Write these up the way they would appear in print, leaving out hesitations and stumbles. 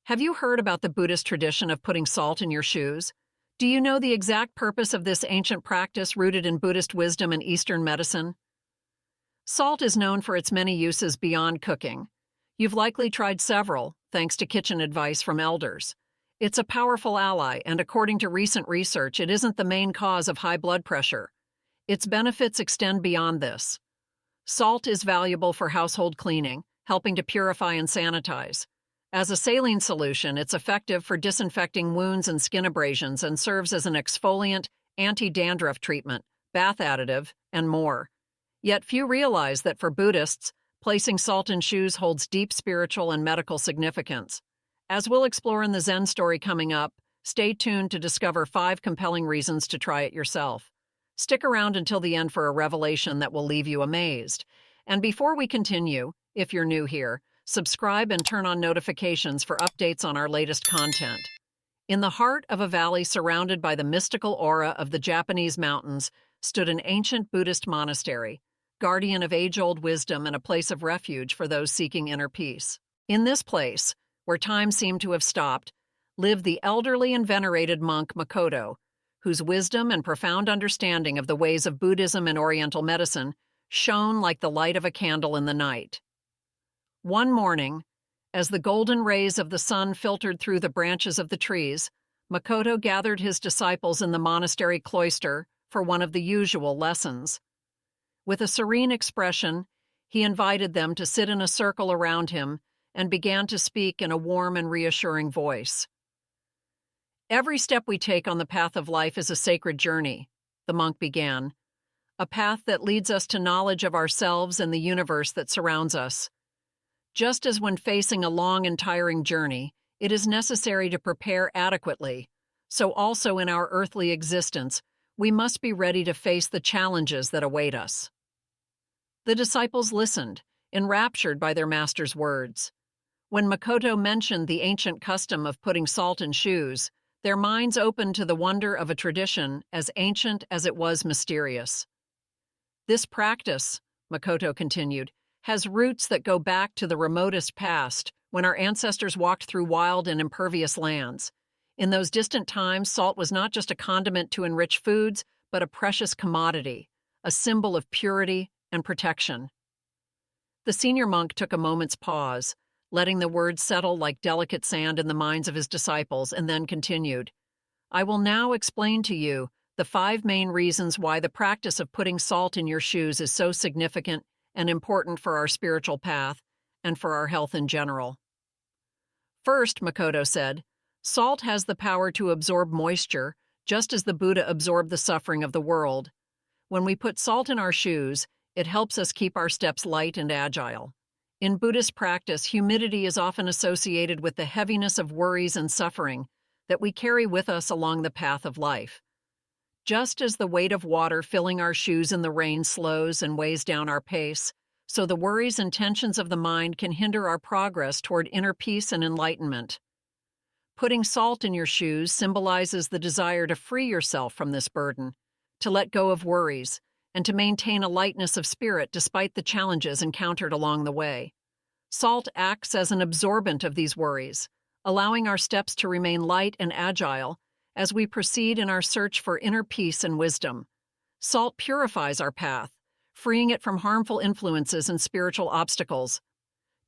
Have you heard about the Buddhist tradition of putting salt in your shoes? Do you know the exact purpose of this ancient practice rooted in Buddhist wisdom and Eastern medicine? Salt is known for its many uses beyond cooking. You've likely tried several, thanks to kitchen advice from elders. It's a powerful ally, and according to recent research, it isn't the main cause of high blood pressure. Its benefits extend beyond this. Salt is valuable for household cleaning, helping to purify and sanitize. As a saline solution, it's effective for disinfecting wounds and skin abrasions and serves as an exfoliant, anti-dandruff treatment, bath additive, and more. Yet few realize that for Buddhists, placing salt in shoes holds deep spiritual and medical significance. As we'll explore in the Zen story coming up, stay tuned to discover 5 compelling reasons to try it yourself. Stick around until the end for a revelation that will leave you amazed. And before we continue, if you're new here, subscribe and turn on notifications for updates on our latest content. In the heart of a valley surrounded by the mystical aura of the Japanese mountains stood an ancient Buddhist monastery, guardian of age-old wisdom and a place of refuge for those seeking inner peace. In this place, where time seemed to have stopped, lived the elderly and venerated monk Makoto, whose wisdom and profound understanding of the ways of Buddhism and Oriental medicine shone like the light of a candle in the night. One morning, as the golden rays of the sun filtered through the branches of the trees, Makoto gathered his disciples in the monastery cloister for one of the usual lessons. With a serene expression, he invited them to sit in a circle around him and began to speak in a warm and reassuring voice. "Every step we take on the path of life is a sacred journey," the monk began, "a path that leads us to knowledge of ourselves and the universe that surrounds us. Just as when facing a long and tiring journey, it is necessary to prepare adequately, so also in our earthly existence, we must be ready to face the challenges that await us." The disciples listened, enraptured by their master's words. When Makoto mentioned the ancient custom of putting salt in shoes, their minds opened to the wonder of a tradition as ancient as it was mysterious. "This practice," Makoto continued, "has roots that go back to the remotest past, when our ancestors walked through wild and impervious lands. In those distant times, salt was not just a condiment to enrich foods, but a precious commodity, a symbol of purity and protection." The senior monk took a moment's pause, letting the words settle like delicate sand in the minds of his disciples, and then continued, "I will now explain to you the 5 main reasons why the practice of putting salt in your shoes is so significant and important for our spiritual path and for our health in general." First, Makoto said, salt has the power to absorb moisture, just as the Buddha absorbed the suffering of the world. When we put salt in our shoes, it helps us keep our steps light and agile. In Buddhist practice, humidity is often associated with the heaviness of worries and suffering that we carry with us along the path of life. Just as the weight of water filling our shoes in the rain slows and weighs down our pace, so the worries and tensions of the mind can hinder our progress toward inner peace and enlightenment. Putting salt in your shoes symbolizes the desire to free yourself from this burden, to let go of worries, and to maintain a lightness of spirit despite the challenges encountered along the way. Salt acts as an absorbent of these worries, allowing our steps to remain light and agile as we proceed in our search for inner peace and wisdom. Salt purifies our path, freeing it from harmful influences and spiritual obstacles.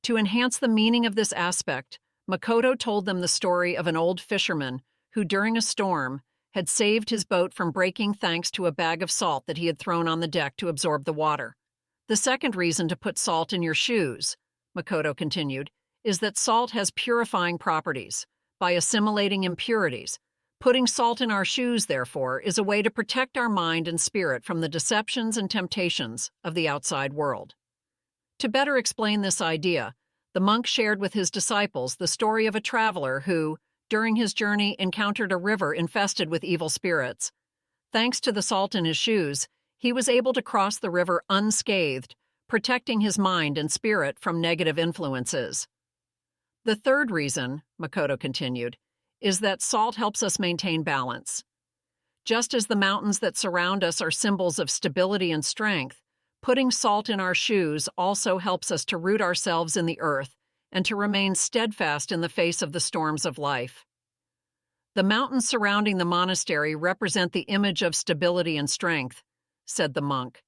To enhance the meaning of this aspect, Makoto told them the story of an old fisherman who, during a storm, had saved his boat from breaking thanks to a bag of salt that he had thrown on the deck to absorb the water. "The second reason to put salt in your shoes," Makoto continued, "is that salt has purifying properties. By assimilating impurities, putting salt in our shoes, therefore, is a way to protect our mind and spirit from the deceptions and temptations of the outside world." To better explain this idea, the monk shared with his disciples the story of a traveler who, during his journey, encountered a river infested with evil spirits. Thanks to the salt in his shoes, he was able to cross the river unscathed, protecting his mind and spirit from negative influences. "The third reason," Makoto continued, "is that salt helps us maintain balance. Just as the mountains that surround us are symbols of stability and strength, putting salt in our shoes also helps us to root ourselves in the earth and to remain steadfast in the face of the storms of life. The mountains surrounding the monastery represent the image of stability and strength, said the monk.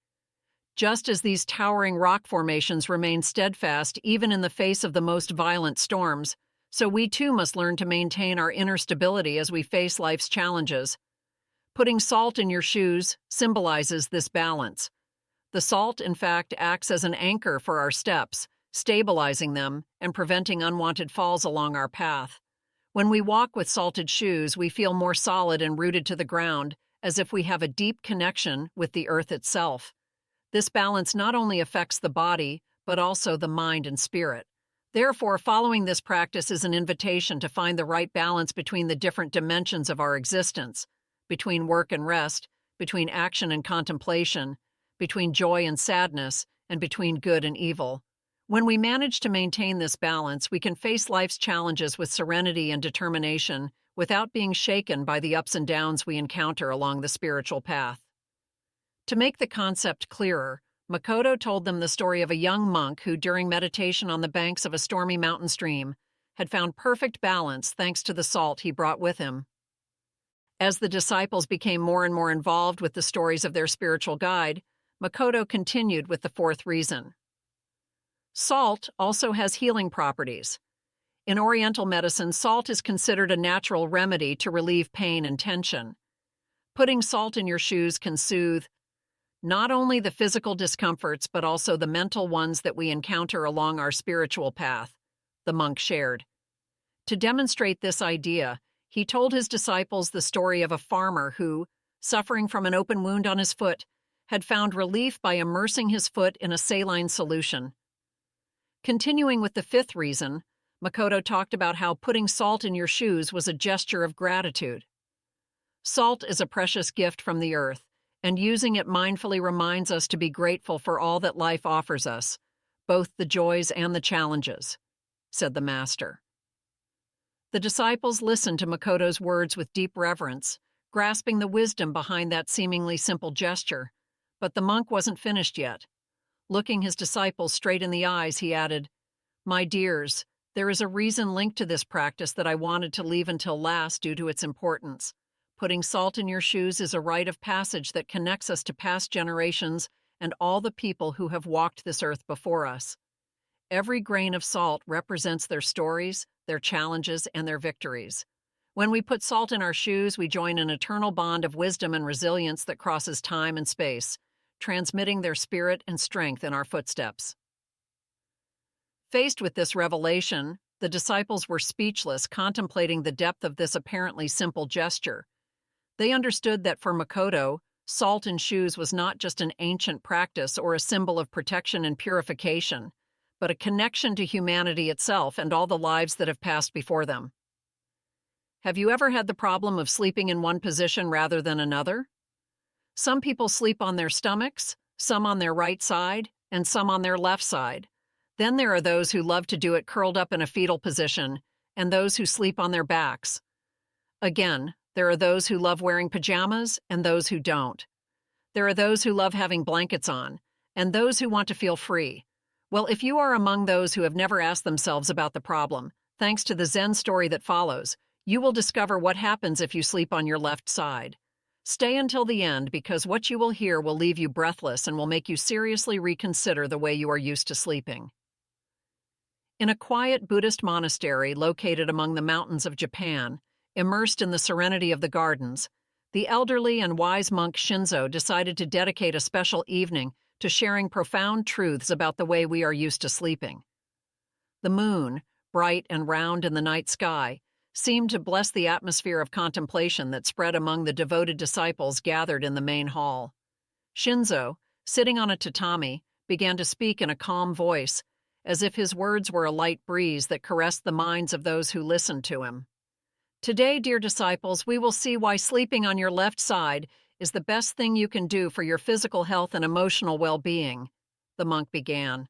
Just as these towering rock formations remain steadfast even in the face of the most violent storms, so we too must learn to maintain our inner stability as we face life's challenges. Putting salt in your shoes symbolizes this balance. The salt, in fact, acts as an anchor for our steps, stabilizing them and preventing unwanted falls along our path. When we walk with salted shoes, we feel more solid and rooted to the ground, as if we have a deep connection with the earth itself. This balance not only affects the body, but also the mind and spirit. Therefore, following this practice is an invitation to find the right balance between the different dimensions of our existence, between work and rest, between action and contemplation, between joy and sadness, and between good and evil. When we manage to maintain this balance, we can face life's challenges with serenity and determination without being shaken by the ups and downs we encounter along the spiritual path. To make the concept clearer, Makoto told them the story of a young monk who, during meditation on the banks of a stormy mountain stream, had found perfect balance thanks to the salt he brought with him. As the disciples became more and more involved with the stories of their spiritual guide, Makoto continued with the fourth reason. Salt also has healing properties. In Oriental medicine, salt is considered a natural remedy to relieve pain and tension. Putting salt in your shoes can soothe not only the physical discomforts but also the mental ones that we encounter along our spiritual path, the monk shared. To demonstrate this idea, he told his disciples the story of a farmer who, suffering from an open wound on his foot, had found relief by immersing his foot in a saline solution. Continuing with the fifth reason, Makoto talked about how putting salt in your shoes was a gesture of gratitude. Salt is a precious gift from the earth, and using it mindfully reminds us to be grateful for all that life offers us, both the joys and the challenges, said the master. The disciples listened to Makoto's words with deep reverence, grasping the wisdom behind that seemingly simple gesture. But the monk wasn't finished yet. Looking his disciples straight in the eyes, he added, "My dears, there is a reason linked to this practice that I wanted to leave until last due to its importance. Putting salt in your shoes is a rite of passage that connects us to past generations and all the people who have walked this earth before us. Every grain of salt represents their stories, their challenges, and their victories. When we put salt in our shoes, we join an eternal bond of wisdom and resilience that crosses time and space, transmitting their spirit and strength in our footsteps." Faced with this revelation, the disciples were speechless, contemplating the depth of this apparently simple gesture. They understood that for Makoto, salt in shoes was not just an ancient practice or a symbol of protection and purification, but a connection to humanity itself and all the lives that have passed before them. Have you ever had the problem of sleeping in one position rather than another? Some people sleep on their stomachs, some on their right side, and some on their left side. Then there are those who love to do it curled up in a fetal position, and those who sleep on their backs. Again, there are those who love wearing pajamas and those who don't. There are those who love having blankets on, and those who want to feel free. Well, if you are among those who have never asked themselves about the problem, thanks to the Zen story that follows, you will discover what happens if you sleep on your left side. Stay until the end because what you will hear will leave you breathless and will make you seriously reconsider the way you are used to sleeping. In a quiet Buddhist monastery located among the mountains of Japan, immersed in the serenity of the gardens, the elderly and wise monk Shinzo decided to dedicate a special evening to sharing profound truths about the way we are used to sleeping. The moon, bright and round in the night sky, seemed to bless the atmosphere of contemplation that spread among the devoted disciples gathered in the main hall. Shinzo, sitting on a tatami, began to speak in a calm voice, as if his words were a light breeze that caressed the minds of those who listened to him. Today, dear disciples, we will see why sleeping on your left side is the best thing you can do for your physical health and emotional well-being, the monk began.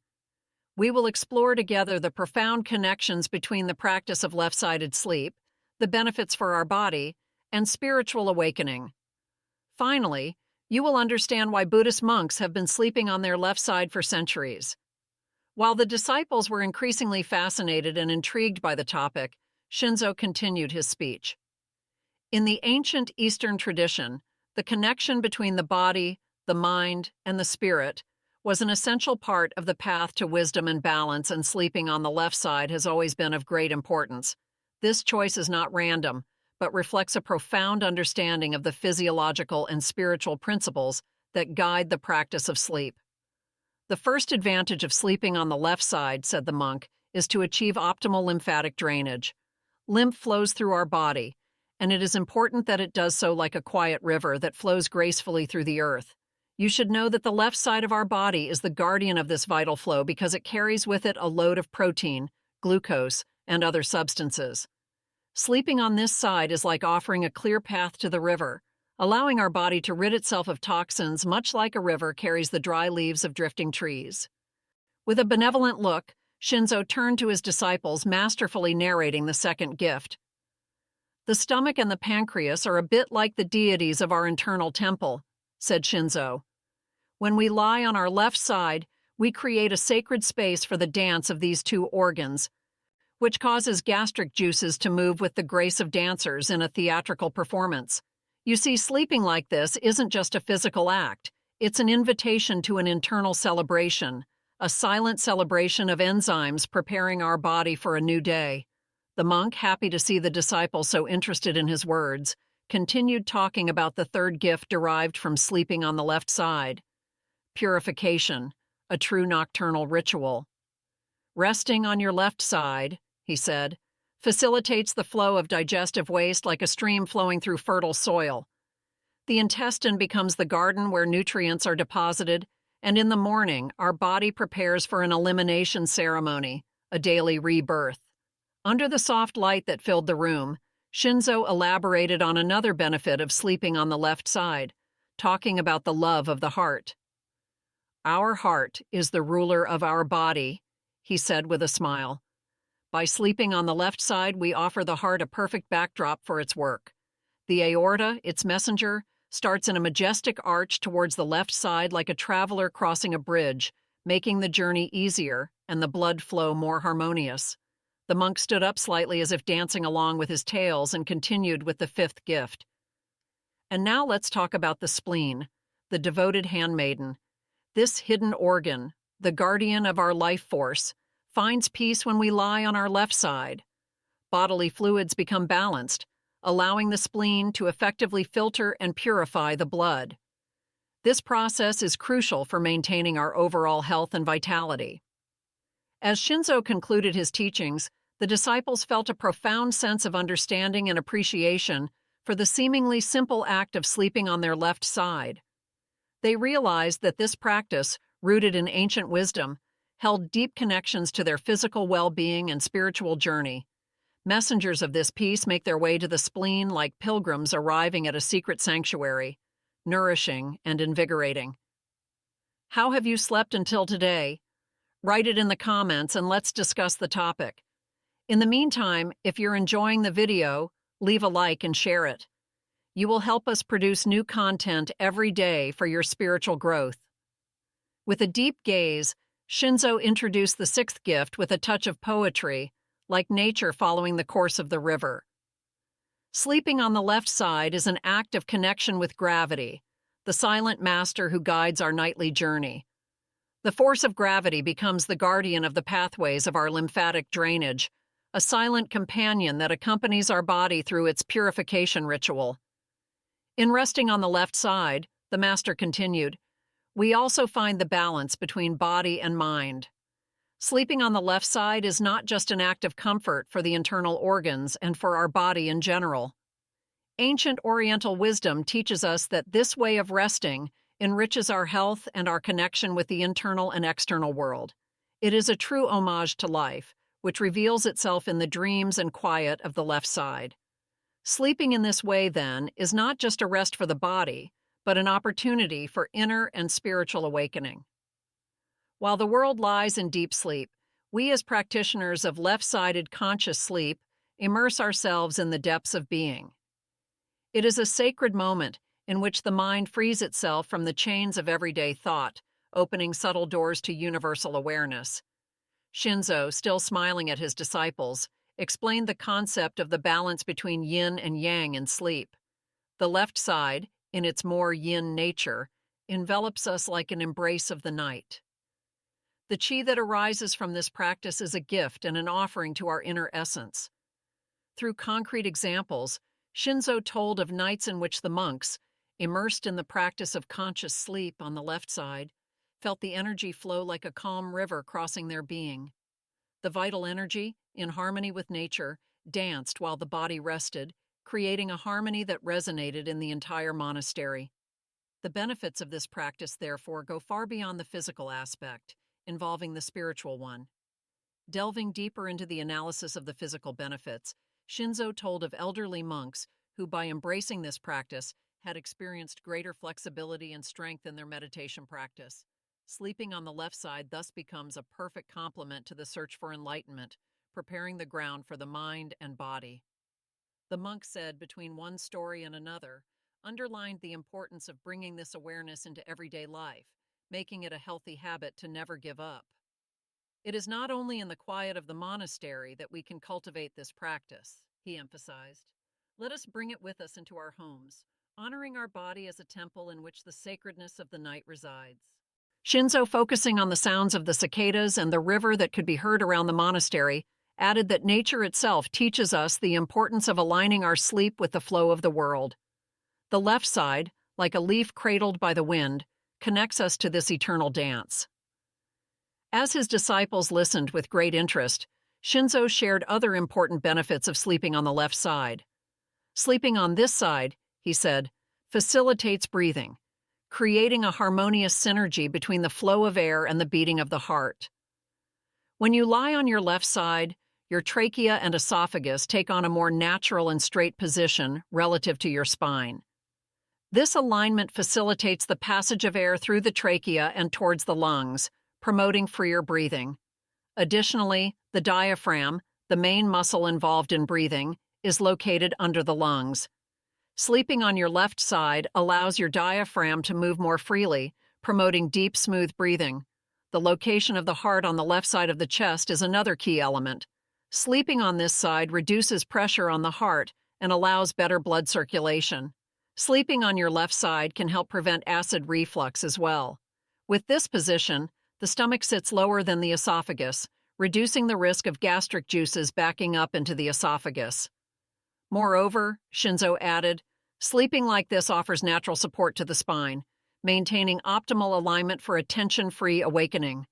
We will explore together the profound connections between the practice of left-sided sleep, the benefits for our body, and spiritual awakening. Finally, you will understand why Buddhist monks have been sleeping on their left side for centuries. While the disciples were increasingly fascinated and intrigued by the topic, Shinzo continued his speech. In the ancient Eastern tradition, the connection between the body, the mind, and the spirit was an essential part of the path to wisdom and balance, and sleeping on the left side has always been of great importance. This choice is not random, but reflects a profound understanding of the physiological and spiritual principles that guide the practice of sleep. The first advantage of sleeping on the left side, said the monk, is to achieve optimal lymphatic drainage. Lymph flows through our body, and it is important that it does so like a quiet river that flows gracefully through the earth. You should know that the left side of our body is the guardian of this vital flow because it carries with it a load of protein, glucose, and other substances. Sleeping on this side is like offering a clear path to the river, allowing our body to rid itself of toxins much like a river carries the dry leaves of drifting trees. With a benevolent look, Shinzo turned to his disciples, masterfully narrating the second gift. The stomach and the pancreas are a bit like the deities of our internal temple, said Shinzo. When we lie on our left side, we create a sacred space for the dance of these two organs, which causes gastric juices to move with the grace of dancers in a theatrical performance. You see, sleeping like this isn't just a physical act, it's an invitation to an internal celebration, a silent celebration of enzymes preparing our body for a new day. The monk, happy to see the disciple so interested in his words, continued talking about the third gift derived from sleeping on the left side. Purification, a true nocturnal ritual. Resting on your left side, he said, facilitates the flow of digestive waste like a stream flowing through fertile soil. The intestine becomes the garden where nutrients are deposited, and in the morning, our body prepares for an elimination ceremony, a daily rebirth. Under the soft light that filled the room, Shinzo elaborated on another benefit of sleeping on the left side, talking about the love of the heart. Our heart is the ruler of our body, he said with a smile. By sleeping on the left side, we offer the heart a perfect backdrop for its work. The aorta, its messenger, starts in a majestic arch towards the left side like a traveler crossing a bridge, making the journey easier and the blood flow more harmonious. The monk stood up slightly as if dancing along with his tales and continued with the fifth gift. And now let's talk about the spleen, the devoted handmaiden. This hidden organ, the guardian of our life force, finds peace when we lie on our left side. Bodily fluids become balanced, allowing the spleen to effectively filter and purify the blood. This process is crucial for maintaining our overall health and vitality. As Shinzo concluded his teachings, the disciples felt a profound sense of understanding and appreciation for the seemingly simple act of sleeping on their left side. They realized that this practice, rooted in ancient wisdom, held deep connections to their physical well-being and spiritual journey. Messengers of this peace make their way to the spleen like pilgrims arriving at a secret sanctuary, nourishing and invigorating. How have you slept until today? Write it in the comments and let's discuss the topic. In the meantime, if you're enjoying the video, leave a like and share it. You will help us produce new content every day for your spiritual growth. With a deep gaze, Shinzo introduced the sixth gift with a touch of poetry, like nature following the course of the river. Sleeping on the left side is an act of connection with gravity, the silent master who guides our nightly journey. The force of gravity becomes the guardian of the pathways of our lymphatic drainage, a silent companion that accompanies our body through its purification ritual. In resting on the left side, the master continued, we also find the balance between body and mind. Sleeping on the left side is not just an act of comfort for the internal organs and for our body in general. Ancient Oriental wisdom teaches us that this way of resting enriches our health and our connection with the internal and external world. It is a true homage to life, which reveals itself in the dreams and quiet of the left side. Sleeping in this way, then, is not just a rest for the body, but an opportunity for inner and spiritual awakening. While the world lies in deep sleep, we as practitioners of left-sided conscious sleep immerse ourselves in the depths of being. It is a sacred moment in which the mind frees itself from the chains of everyday thought, opening subtle doors to universal awareness. Shinzo, still smiling at his disciples, explained the concept of the balance between yin and yang in sleep. The left side, in its more yin nature, envelops us like an embrace of the night. The chi that arises from this practice is a gift and an offering to our inner essence. Through concrete examples, Shinzo told of nights in which the monks, immersed in the practice of conscious sleep on the left side, felt the energy flow like a calm river crossing their being. The vital energy, in harmony with nature, danced while the body rested, creating a harmony that resonated in the entire monastery. The benefits of this practice, therefore, go far beyond the physical aspect, involving the spiritual one. Delving deeper into the analysis of the physical benefits, Shinzo told of elderly monks who, by embracing this practice, had experienced greater flexibility and strength in their meditation practice. Sleeping on the left side thus becomes a perfect complement to the search for enlightenment, preparing the ground for the mind and body. The monk said, between one story and another, underlined the importance of bringing this awareness into everyday life, making it a healthy habit to never give up. It is not only in the quiet of the monastery that we can cultivate this practice, he emphasized. Let us bring it with us into our homes, honoring our body as a temple in which the sacredness of the night resides. Shinzo, focusing on the sounds of the cicadas and the river that could be heard around the monastery, added that nature itself teaches us the importance of aligning our sleep with the flow of the world. The left side, like a leaf cradled by the wind, connects us to this eternal dance. As his disciples listened with great interest, Shinzo shared other important benefits of sleeping on the left side. Sleeping on this side, he said, facilitates breathing, creating a harmonious synergy between the flow of air and the beating of the heart. When you lie on your left side, your trachea and esophagus take on a more natural and straight position relative to your spine. This alignment facilitates the passage of air through the trachea and towards the lungs, promoting freer breathing. Additionally, the diaphragm, the main muscle involved in breathing, is located under the lungs. Sleeping on your left side allows your diaphragm to move more freely, promoting deep, smooth breathing. The location of the heart on the left side of the chest is another key element. Sleeping on this side reduces pressure on the heart and allows better blood circulation. Sleeping on your left side can help prevent acid reflux as well. With this position, the stomach sits lower than the esophagus, reducing the risk of gastric juices backing up into the esophagus. Moreover, Shinzo added, sleeping like this offers natural support to the spine, maintaining optimal alignment for a tension-free awakening.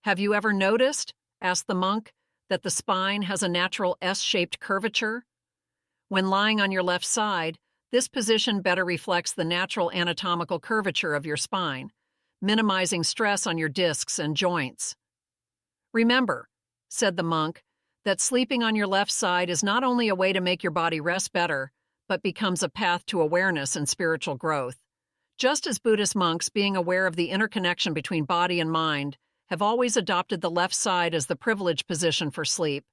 Have you ever noticed, asked the monk, that the spine has a natural S-shaped curvature? When lying on your left side, this position better reflects the natural anatomical curvature of your spine, minimizing stress on your discs and joints. Remember, said the monk, that sleeping on your left side is not only a way to make your body rest better, but becomes a path to awareness and spiritual growth. Just as Buddhist monks, being aware of the interconnection between body and mind, have always adopted the left side as the privileged position for sleep,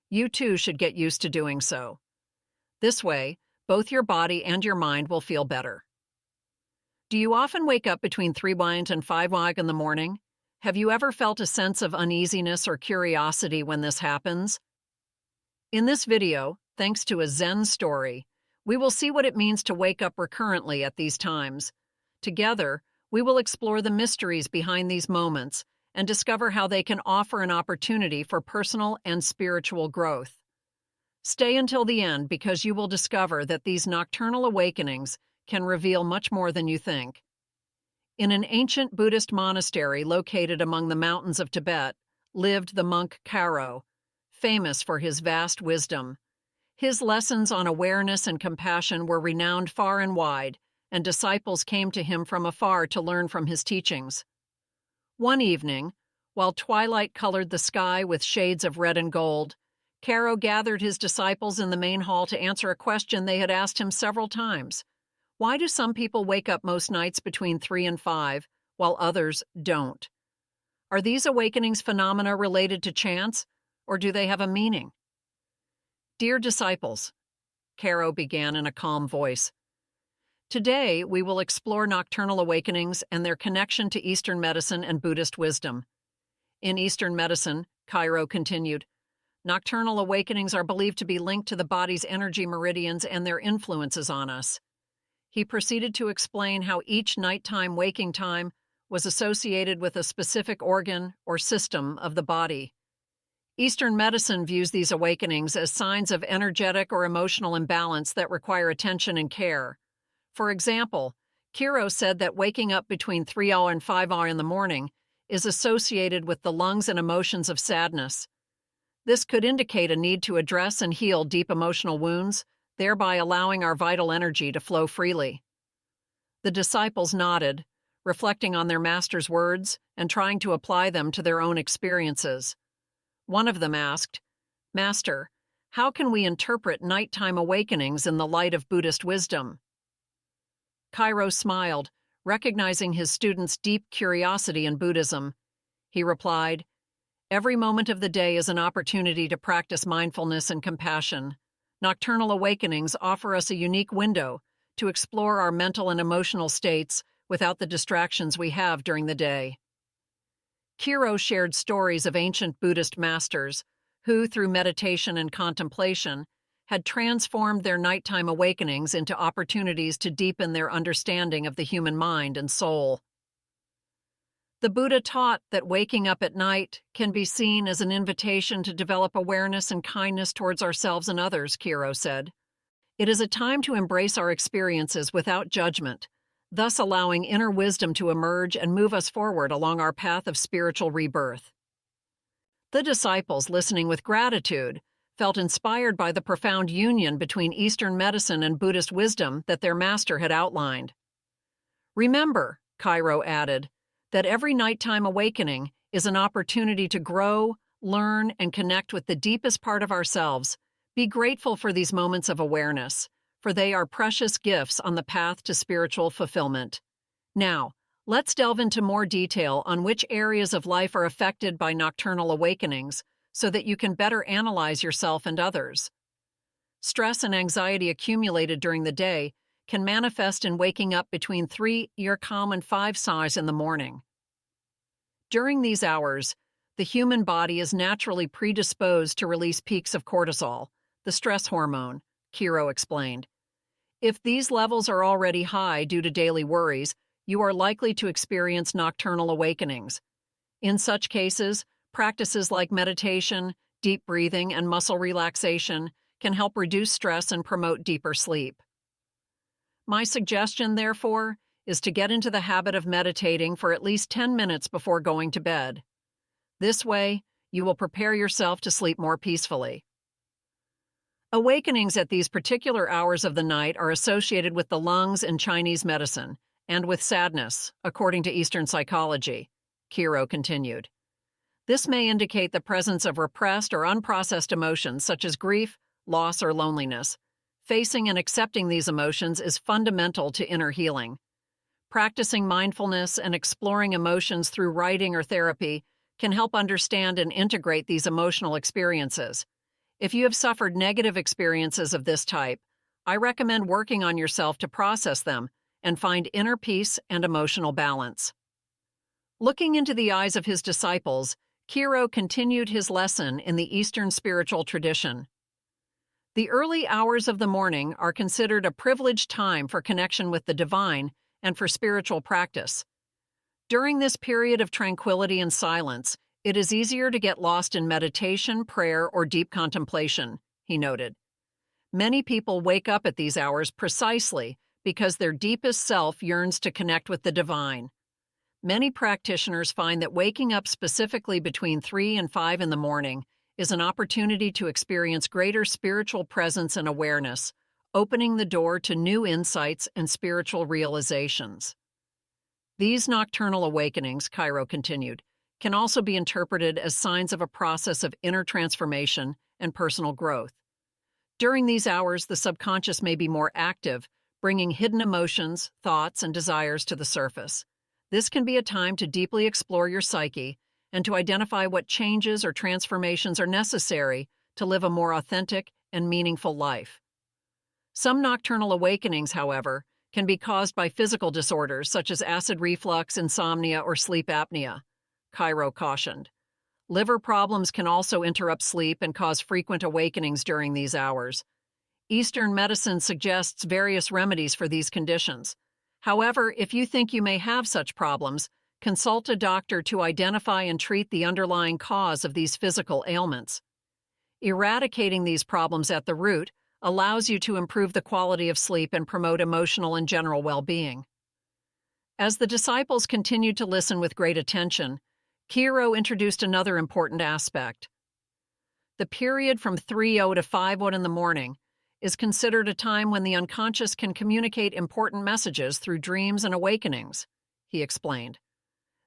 you too should get used to doing so. This way, both your body and your mind will feel better. Do you often wake up between 3 and 5 in the morning? Have you ever felt a sense of uneasiness or curiosity when this happens? In this video, thanks to a Zen story, we will see what it means to wake up recurrently at these times. Together, we will explore the mysteries behind these moments and discover how they can offer an opportunity for personal and spiritual growth. Stay until the end because you will discover that these nocturnal awakenings can reveal much more than you think. In an ancient Buddhist monastery located among the mountains of Tibet lived the monk Karo, famous for his vast wisdom. His lessons on awareness and compassion were renowned far and wide, and disciples came to him from afar to learn from his teachings. One evening, while twilight colored the sky with shades of red and gold, Karo gathered his disciples in the main hall to answer a question they had asked him several times. Why do some people wake up most nights between 3 and 5, while others don't? Are these awakenings phenomena related to chance, or do they have a meaning? Dear disciples, Karo began in a calm voice, today we will explore nocturnal awakenings and their connection to Eastern medicine and Buddhist wisdom. In Eastern medicine, Cairo continued, nocturnal awakenings are believed to be linked to the body's energy meridians and their influences on us. He proceeded to explain how each nighttime waking time was associated with a specific organ or system of the body. Eastern medicine views these awakenings as signs of energetic or emotional imbalance that require attention and care. For example, Kiro said that waking up between 3 and 5 in the morning is associated with the lungs and emotions of sadness. This could indicate a need to address and heal deep emotional wounds, thereby allowing our vital energy to flow freely. The disciples nodded, reflecting on their master's words and trying to apply them to their own experiences. One of them asked, "Master, how can we interpret nighttime awakenings in the light of Buddhist wisdom?" Cairo smiled, recognizing his student's deep curiosity in Buddhism. He replied, "Every moment of the day is an opportunity to practice mindfulness and compassion. Nocturnal awakenings offer us a unique window to explore our mental and emotional states without the distractions we have during the day." Kiro shared stories of ancient Buddhist masters who, through meditation and contemplation, had transformed their nighttime awakenings into opportunities to deepen their understanding of the human mind and soul. The Buddha taught that waking up at night can be seen as an invitation to develop awareness and kindness towards ourselves and others, Kiro said. It is a time to embrace our experiences without judgment, thus allowing inner wisdom to emerge and move us forward along our path of spiritual rebirth. The disciples, listening with gratitude, felt inspired by the profound union between Eastern medicine and Buddhist wisdom that their master had outlined. Remember, Cairo added, that every nighttime awakening is an opportunity to grow, learn, and connect with the deepest part of ourselves. Be grateful for these moments of awareness, for they are precious gifts on the path to spiritual fulfillment. Now, let's delve into more detail on which areas of life are affected by nocturnal awakenings so that you can better analyze yourself and others. Stress and anxiety accumulated during the day can manifest in waking up between 3 and 5 sighs in the morning. During these hours, the human body is naturally predisposed to release peaks of cortisol, the stress hormone, Kiro explained. If these levels are already high due to daily worries, you are likely to experience nocturnal awakenings. In such cases, practices like meditation, deep breathing, and muscle relaxation can help reduce stress and promote deeper sleep. My suggestion, therefore, is to get into the habit of meditating for at least 10 minutes before going to bed. This way, you will prepare yourself to sleep more peacefully. Awakenings at these particular hours of the night are associated with the lungs in Chinese medicine and with sadness, according to Eastern psychology, Kiro continued. This may indicate the presence of repressed or unprocessed emotions such as grief, loss, or loneliness. Facing and accepting these emotions is fundamental to inner healing. Practicing mindfulness and exploring emotions through writing or therapy can help understand and integrate these emotional experiences. If you have suffered negative experiences of this type, I recommend working on yourself to process them and find inner peace and emotional balance. Looking into the eyes of his disciples, Kiro continued his lesson in the Eastern spiritual tradition. The early hours of the morning are considered a privileged time for connection with the divine and for spiritual practice. During this period of tranquility and silence, it is easier to get lost in meditation, prayer, or deep contemplation, he noted. Many people wake up at these hours precisely because their deepest self yearns to connect with the divine. Many practitioners find that waking up specifically between 3 and 5 in the morning is an opportunity to experience greater spiritual presence and awareness, opening the door to new insights and spiritual realizations. These nocturnal awakenings, Kiro continued, can also be interpreted as signs of a process of inner transformation and personal growth. During these hours, the subconscious may be more active, bringing hidden emotions, thoughts, and desires to the surface. This can be a time to deeply explore your psyche and to identify what changes or transformations are necessary to live a more authentic and meaningful life. Some nocturnal awakenings, however, can be caused by physical disorders such as acid reflux, insomnia, or sleep apnea, Kiro cautioned. Liver problems can also interrupt sleep and cause frequent awakenings during these hours. Eastern medicine suggests various remedies for these conditions. However, if you think you may have such problems, consult a doctor to identify and treat the underlying cause of these physical ailments. Eradicating these problems at the root allows you to improve the quality of sleep and promote emotional and general well-being. As the disciples continued to listen with great attention, Kiro introduced another important aspect. The period from 3:00 to 5:00 in the morning is considered a time when the unconscious can communicate important messages through dreams and awakenings, he explained.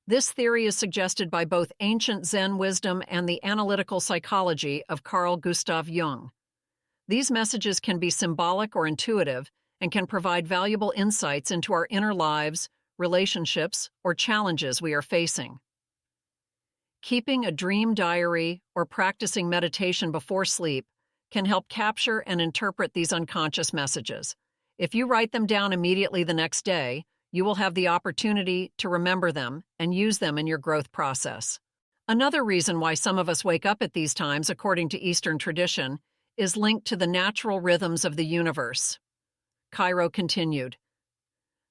This theory is suggested by both ancient Zen wisdom and the analytical psychology of Carl Gustav Jung. These messages can be symbolic or intuitive and can provide valuable insights into our inner lives, relationships, or challenges we are facing. Keeping a dream diary or practicing meditation before sleep can help capture and interpret these unconscious messages. If you write them down immediately the next day, you will have the opportunity to remember them and use them in your growth process. Another reason why some of us wake up at these times, according to Eastern tradition, is linked to the natural rhythms of the universe. Cairo continued.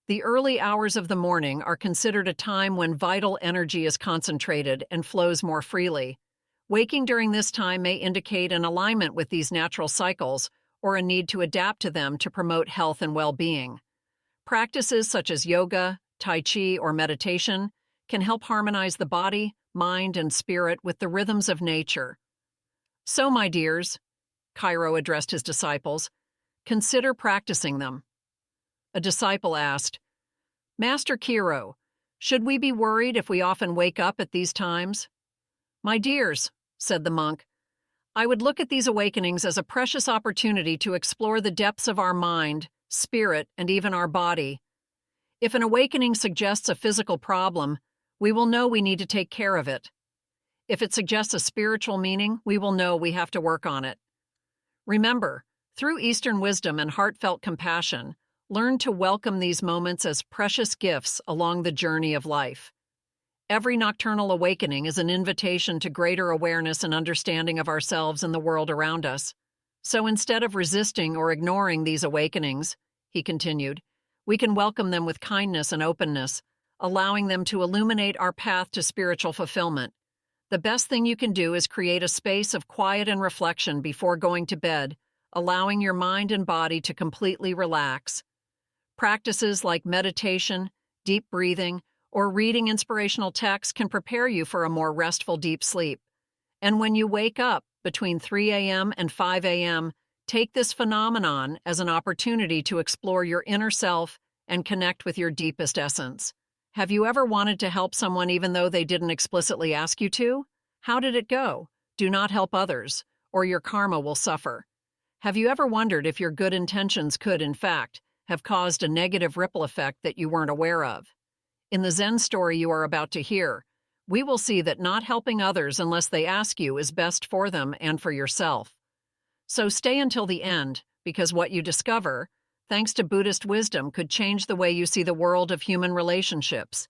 The early hours of the morning are considered a time when vital energy is concentrated and flows more freely. Waking during this time may indicate an alignment with these natural cycles or a need to adapt to them to promote health and well-being. Practices such as yoga, tai chi, or meditation can help harmonize the body, mind, and spirit with the rhythms of nature. So, my dears, Cairo addressed his disciples, consider practicing them. A disciple asked, Master Kiro, should we be worried if we often wake up at these times? My dears, said the monk, I would look at these awakenings as a precious opportunity to explore the depths of our mind, spirit, and even our body. If an awakening suggests a physical problem, we will know we need to take care of it. If it suggests a spiritual meaning, we will know we have to work on it. Remember, through Eastern wisdom and heartfelt compassion, learn to welcome these moments as precious gifts along the journey of life. Every nocturnal awakening is an invitation to greater awareness and understanding of ourselves and the world around us. So instead of resisting or ignoring these awakenings, he continued, we can welcome them with kindness and openness, allowing them to illuminate our path to spiritual fulfillment. The best thing you can do is create a space of quiet and reflection before going to bed, allowing your mind and body to completely relax. Practices like meditation, deep breathing, or reading inspirational texts can prepare you for a more restful deep sleep. And when you wake up between 3 a.m. and 5 a.m., take this phenomenon as an opportunity to explore your inner self and connect with your deepest essence. Have you ever wanted to help someone even though they didn't explicitly ask you to? How did it go? Do not help others, or your karma will suffer. Have you ever wondered if your good intentions could, in fact, have caused a negative ripple effect that you weren't aware of? In the Zen story you are about to hear, we will see that not helping others unless they ask you is best for them and for yourself. So stay until the end, because what you discover, thanks to Buddhist wisdom, could change the way you see the world of human relationships.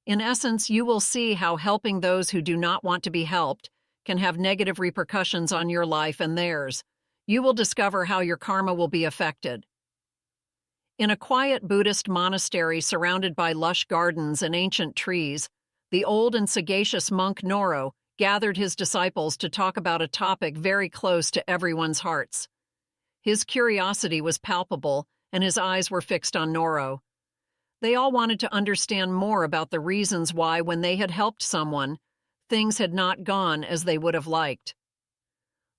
In essence, you will see how helping those who do not want to be helped can have negative repercussions on your life and theirs. You will discover how your karma will be affected. In a quiet Buddhist monastery surrounded by lush gardens and ancient trees, the old and sagacious monk Noro gathered his disciples to talk about a topic very close to everyone's hearts. His curiosity was palpable, and his eyes were fixed on Noro. They all wanted to understand more about the reasons why, when they had helped someone, things had not gone as they would have liked.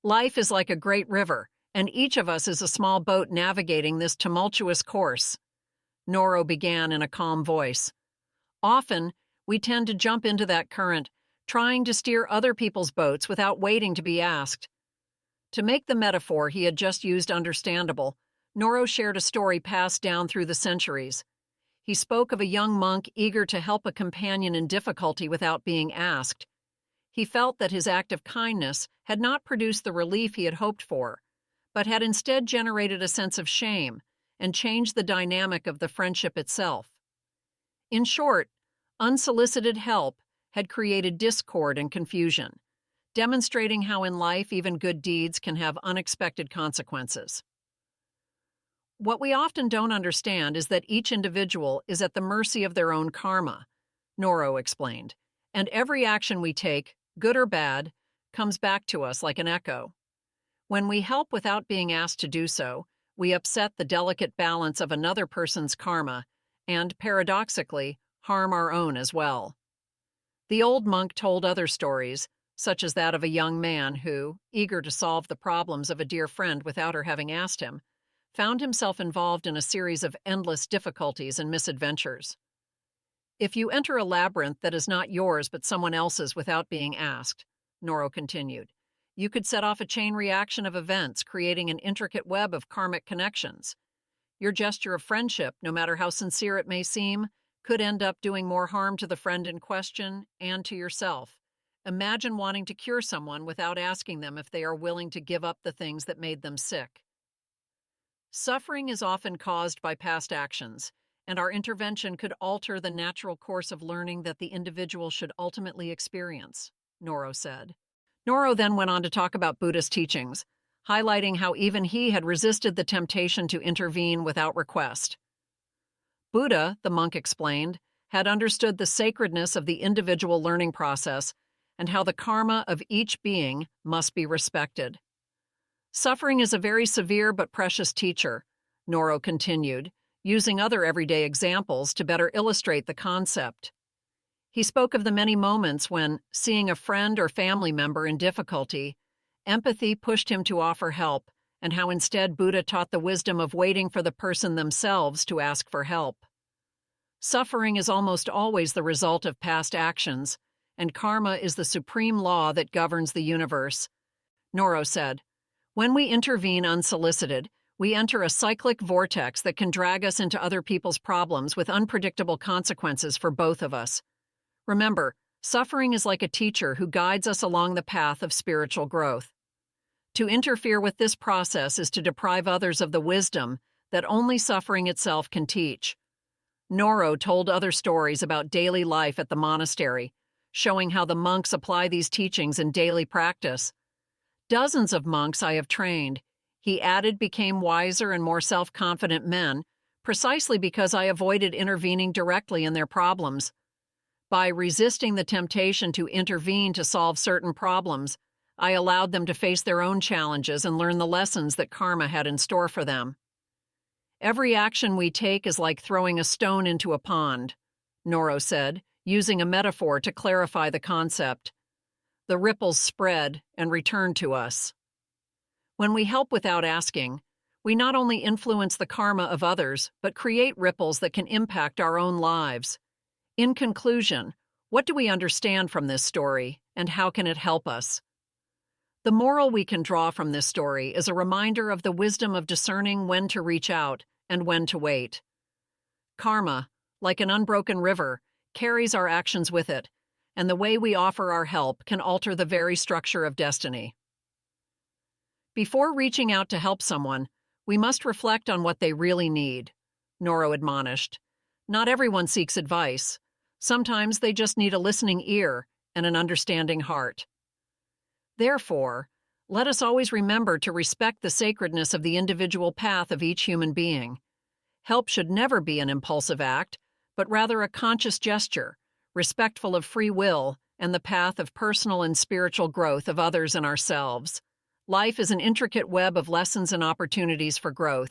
Life is like a great river, and each of us is a small boat navigating this tumultuous course. Noro began in a calm voice. Often, we tend to jump into that current, trying to steer other people's boats without waiting to be asked. To make the metaphor he had just used understandable, Noro shared a story passed down through the centuries. He spoke of a young monk eager to help a companion in difficulty without being asked. He felt that his act of kindness had not produced the relief he had hoped for, but had instead generated a sense of shame and changed the dynamic of the friendship itself. In short, unsolicited help had created discord and confusion, demonstrating how in life even good deeds can have unexpected consequences. What we often don't understand is that each individual is at the mercy of their own karma, Noro explained, and every action we take, good or bad, comes back to us like an echo. When we help without being asked to do so, we upset the delicate balance of another person's karma and, paradoxically, harm our own as well. The old monk told other stories, such as that of a young man who, eager to solve the problems of a dear friend without her having asked him, found himself involved in a series of endless difficulties and misadventures. If you enter a labyrinth that is not yours but someone else's without being asked, Noro continued, you could set off a chain reaction of events, creating an intricate web of karmic connections. Your gesture of friendship, no matter how sincere it may seem, could end up doing more harm to the friend in question and to yourself. Imagine wanting to cure someone without asking them if they are willing to give up the things that made them sick. Suffering is often caused by past actions, and our intervention could alter the natural course of learning that the individual should ultimately experience, Noro said. Noro then went on to talk about Buddhist teachings, highlighting how even he had resisted the temptation to intervene without request. Buddha, the monk explained, had understood the sacredness of the individual learning process and how the karma of each being must be respected. Suffering is a very severe but precious teacher, Noro continued, using other everyday examples to better illustrate the concept. He spoke of the many moments when, seeing a friend or family member in difficulty, empathy pushed him to offer help, and how instead Buddha taught the wisdom of waiting for the person themselves to ask for help. Suffering is almost always the result of past actions, and karma is the supreme law that governs the universe. Noro said, when we intervene unsolicited, we enter a cyclic vortex that can drag us into other people's problems with unpredictable consequences for both of us. Remember, suffering is like a teacher who guides us along the path of spiritual growth. To interfere with this process is to deprive others of the wisdom that only suffering itself can teach. Noro told other stories about daily life at the monastery, showing how the monks apply these teachings in daily practice. Dozens of monks I have trained, he added, became wiser and more self-confident men, precisely because I avoided intervening directly in their problems. By resisting the temptation to intervene to solve certain problems, I allowed them to face their own challenges and learn the lessons that karma had in store for them. Every action we take is like throwing a stone into a pond, Noro said, using a metaphor to clarify the concept. The ripples spread and return to us. When we help without asking, we not only influence the karma of others, but create ripples that can impact our own lives. In conclusion, what do we understand from this story, and how can it help us? The moral we can draw from this story is a reminder of the wisdom of discerning when to reach out and when to wait. Karma, like an unbroken river, carries our actions with it, and the way we offer our help can alter the very structure of destiny. Before reaching out to help someone, we must reflect on what they really need, Noro admonished. Not everyone seeks advice. Sometimes they just need a listening ear and an understanding heart. Therefore, let us always remember to respect the sacredness of the individual path of each human being. Help should never be an impulsive act, but rather a conscious gesture, respectful of free will and the path of personal and spiritual growth of others and ourselves. Life is an intricate web of lessons and opportunities for growth.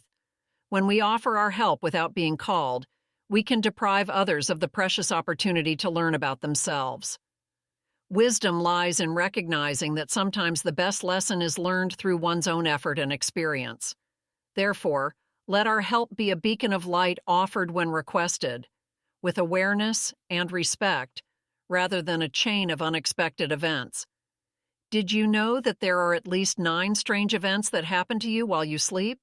When we offer our help without being called, we can deprive others of the precious opportunity to learn about themselves. Wisdom lies in recognizing that sometimes the best lesson is learned through one's own effort and experience. Therefore, let our help be a beacon of light offered when requested, with awareness and respect, rather than a chain of unexpected events. Did you know that there are at least 9 strange events that happen to you while you sleep?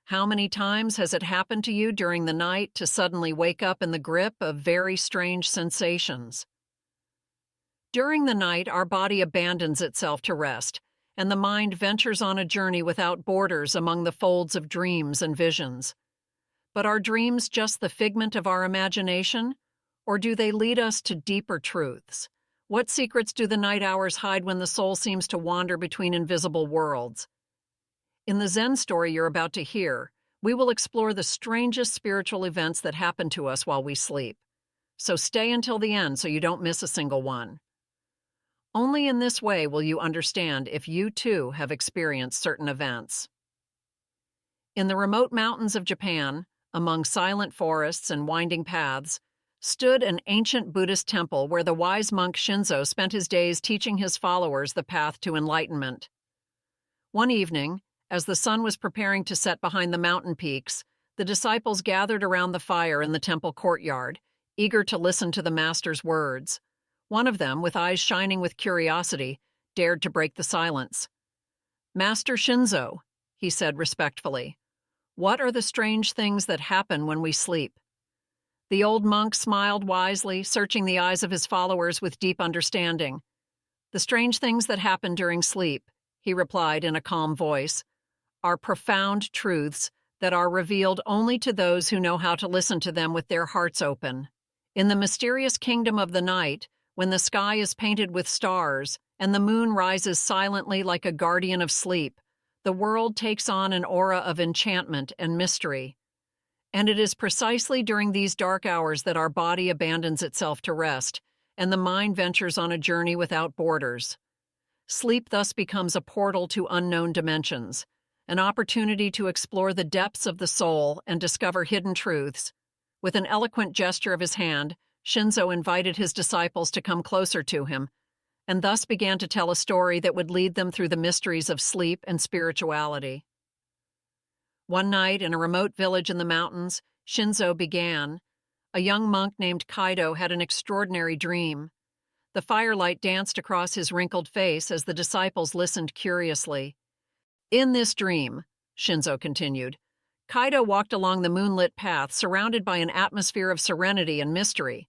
How many times has it happened to you during the night to suddenly wake up in the grip of very strange sensations? During the night, our body abandons itself to rest, and the mind ventures on a journey without borders among the folds of dreams and visions. But are dreams just the figment of our imagination, or do they lead us to deeper truths, What secrets do the night hours hide when the soul seems to wander between invisible worlds? In the Zen story you're about to hear, we will explore the strangest spiritual events that happen to us while we sleep. So stay until the end so you don't miss a single one. Only in this way will you understand if you too have experienced certain events. In the remote mountains of Japan, among silent forests and winding paths, stood an ancient Buddhist temple where the wise monk Shinzo spent his days teaching his followers the path to enlightenment. One evening, as the sun was preparing to set behind the mountain peaks, the disciples gathered around the fire in the temple courtyard, eager to listen to the master's words. One of them, with eyes shining with curiosity, dared to break the silence. "Master Shinzo," he said respectfully, "what are the strange things that happen when we sleep?" The old monk smiled wisely, searching the eyes of his followers with deep understanding. "The strange things that happen during sleep," he replied in a calm voice, "are profound truths that are revealed only to those who know how to listen to them with their hearts open. In the mysterious kingdom of the night, when the sky is painted with stars and the moon rises silently like a guardian of sleep, the world takes on an aura of enchantment and mystery. And it is precisely during these dark hours that our body abandons itself to rest, and the mind ventures on a journey without borders. Sleep thus becomes a portal to unknown dimensions, an opportunity to explore the depths of the soul and discover hidden truths." With an eloquent gesture of his hand, Shinzo invited his disciples to come closer to him, and thus began to tell a story that would lead them through the mysteries of sleep and spirituality. One night, in a remote village in the mountains, Shinzo began. A young monk named Kaido had an extraordinary dream. The firelight danced across his wrinkled face as the disciples listened curiously. "In this dream," Shinzo continued, "Kaido walked along the moonlit path surrounded by an atmosphere of serenity and mystery.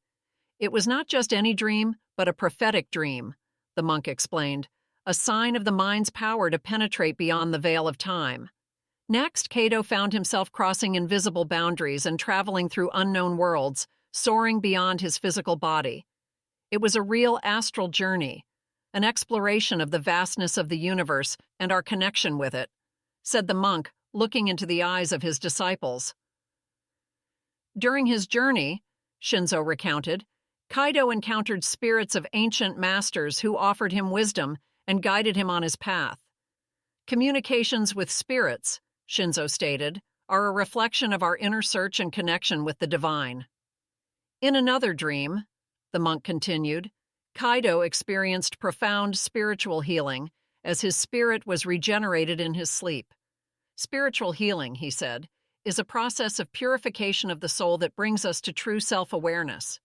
It was not just any dream, but a prophetic dream," the monk explained, "a sign of the mind's power to penetrate beyond the veil of time. Next, Kaido found himself crossing invisible boundaries and traveling through unknown worlds, soaring beyond his physical body. It was a real astral journey, an exploration of the vastness of the universe and our connection with it," said the monk, looking into the eyes of his disciples. During his journey, Shinzo recounted, Kaido encountered spirits of ancient masters who offered him wisdom and guided him on his path. "Communications with spirits," Shinzo stated, "are a reflection of our inner search and connection with the divine." In another dream, the monk continued, Kaido experienced profound spiritual healing as his spirit was regenerated in his sleep. "Spiritual healing," he said, "is a process of purification of the soul that brings us to true self-awareness."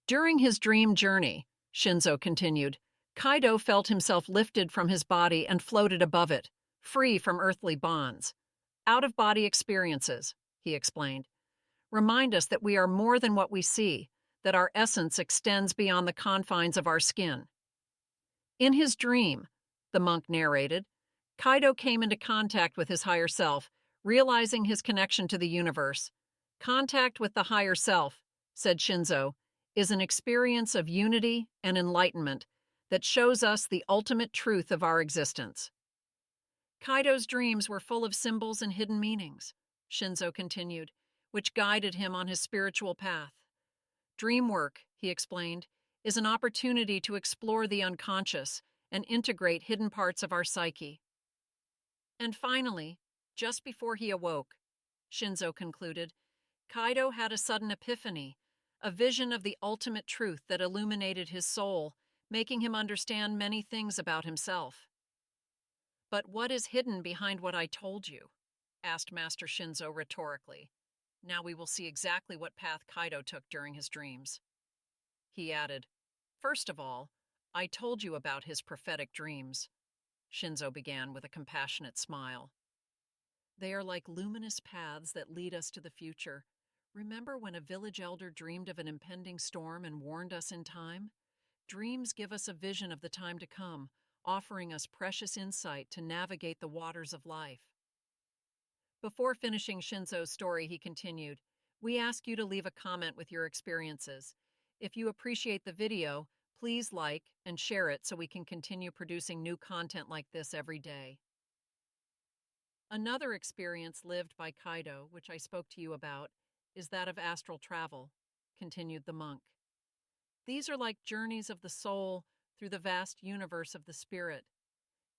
During his dream journey, Shinzo continued, Kaido felt himself lifted from his body and floated above it, free from earthly bonds. "Out-of-body experiences," he explained, "remind us that we are more than what we see, that our essence extends beyond the confines of our skin." In his dream, the monk narrated, Kaido came into contact with his higher self, realizing his connection to the universe. "Contact with the higher self," said Shinzo, "is an experience of unity and enlightenment that shows us the ultimate truth of our existence." Kaido's dreams were full of symbols and hidden meanings, Shinzo continued, which guided him on his spiritual path. "Dream work," he explained, "is an opportunity to explore the unconscious and integrate hidden parts of our psyche." And finally, just before he awoke, Shinzo concluded, Kaido had a sudden epiphany, a vision of the ultimate truth that illuminated his soul, making him understand many things about himself. "But what is hidden behind what I told you?" asked Master Shinzo rhetorically. Now we will see exactly what path Kaido took during his dreams. He added, "First of all, I told you about his prophetic dreams," Shinzo began with a compassionate smile. "They are like luminous paths that lead us to the future. Remember when a village elder dreamed of an impending storm and warned us in time? Dreams give us a vision of the time to come, offering us precious insight to navigate the waters of life." Before finishing Shinzo's story, he continued, "We ask you to leave a comment with your experiences. If you appreciate the video, Please like and share it so we can continue producing new content like this every day. Another experience lived by Kaido, which I spoke to you about, is that of astral travel, continued the monk. These are like journeys of the soul through the vast universe of the spirit.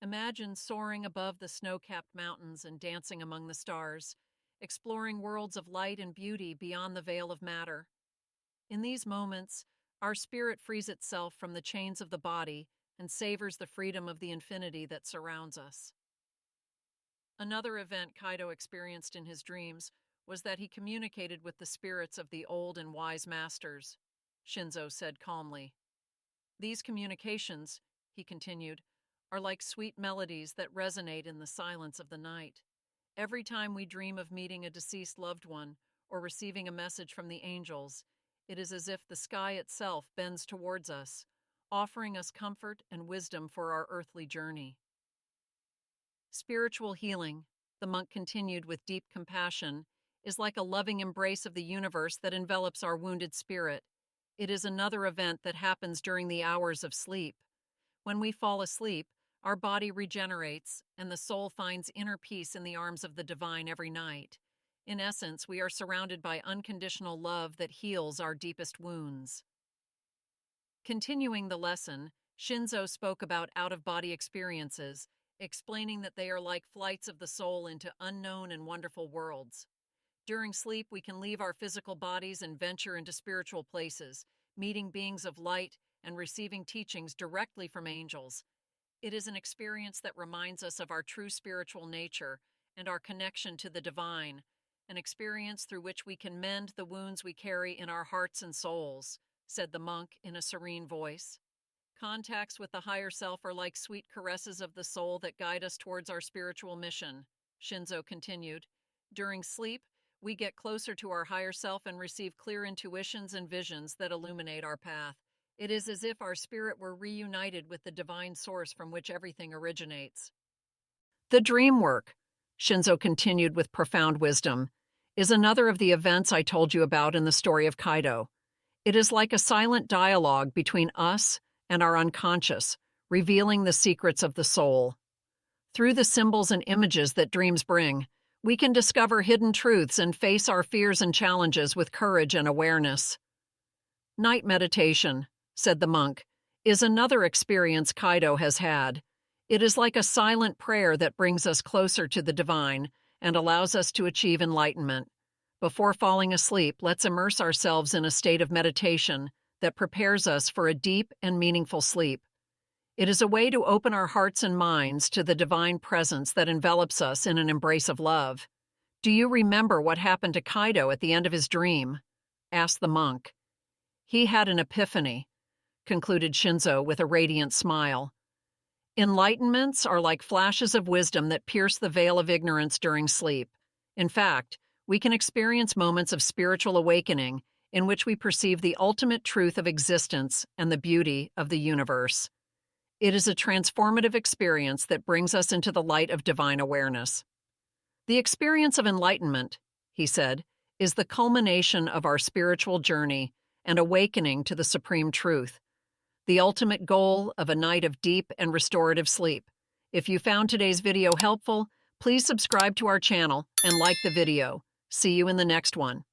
Imagine soaring above the snow-capped mountains and dancing among the stars, exploring worlds of light and beauty beyond the veil of matter. In these moments, our spirit frees itself from the chains of the body and savors the freedom of the infinity that surrounds us. Another event Kaido experienced in his dreams was that he communicated with the spirits of the old and wise masters, Shinzo said calmly. These communications, he continued, are like sweet melodies that resonate in the silence of the night. Every time we dream of meeting a deceased loved one or receiving a message from the angels, it is as if the sky itself bends towards us, offering us comfort and wisdom for our earthly journey. Spiritual healing, the monk continued with deep compassion, is like a loving embrace of the universe that envelops our wounded spirit. It is another event that happens during the hours of sleep. When we fall asleep, our body regenerates, and the soul finds inner peace in the arms of the divine every night. In essence, we are surrounded by unconditional love that heals our deepest wounds. Continuing the lesson, Shinzo spoke about out-of-body experiences, explaining that they are like flights of the soul into unknown and wonderful worlds. During sleep, we can leave our physical bodies and venture into spiritual places, meeting beings of light and receiving teachings directly from angels. It is an experience that reminds us of our true spiritual nature and our connection to the divine, an experience through which we can mend the wounds we carry in our hearts and souls, said the monk in a serene voice. Contacts with the higher self are like sweet caresses of the soul that guide us towards our spiritual mission, Shinzo continued. During sleep, we get closer to our higher self and receive clear intuitions and visions that illuminate our path. It is as if our spirit were reunited with the divine source from which everything originates. The dream work, Shinzo continued with profound wisdom, is another of the events I told you about in the story of Kaido. It is like a silent dialogue between us and our unconscious, revealing the secrets of the soul. Through the symbols and images that dreams bring, we can discover hidden truths and face our fears and challenges with courage and awareness. Night meditation, said the monk, is another experience Kaido has had. It is like a silent prayer that brings us closer to the divine and allows us to achieve enlightenment. Before falling asleep, let's immerse ourselves in a state of meditation that prepares us for a deep and meaningful sleep. It is a way to open our hearts and minds to the divine presence that envelops us in an embrace of love. Do you remember what happened to Kaido at the end of his dream? Asked the monk. He had an epiphany, concluded Shinzo with a radiant smile. Enlightenments are like flashes of wisdom that pierce the veil of ignorance during sleep. In fact, we can experience moments of spiritual awakening in which we perceive the ultimate truth of existence and the beauty of the universe. It is a transformative experience that brings us into the light of divine awareness. The experience of enlightenment, he said, is the culmination of our spiritual journey and awakening to the supreme truth, the ultimate goal of a night of deep and restorative sleep. If you found today's video helpful, please subscribe to our channel and like the video. See you in the next one.